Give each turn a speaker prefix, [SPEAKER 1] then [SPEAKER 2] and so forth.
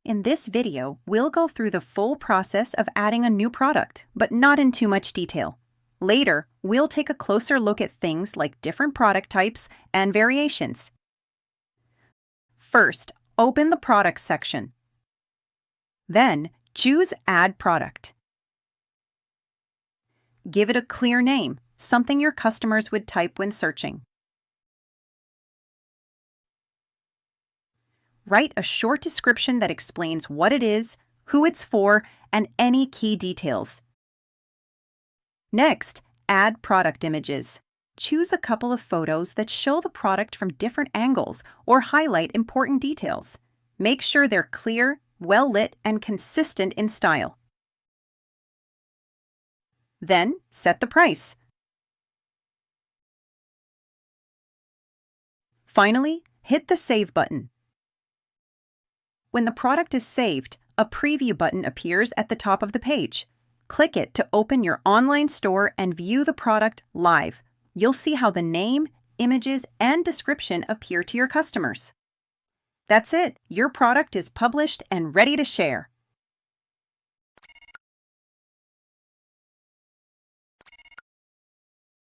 [SPEAKER 1] In this video, we'll go through the full process of adding a new product, but not in too much detail. Later, we'll take a closer look at things like different product types and variations. First, open the Products section. Then, choose Add Product. Give it a clear name, something your customers would type when searching. Write a short description that explains what it is, who it's for, and any key details. Next, add product images. Choose a couple of photos that show the product from different angles or highlight important details. Make sure they're clear, well-lit, and consistent in style. Then, set the price. Finally, hit the Save button. When the product is saved, a preview button appears at the top of the page. Click it to open your online store and view the product live. You'll see how the name, images, and description appear to your customers. That's it. Your product is published and ready to share.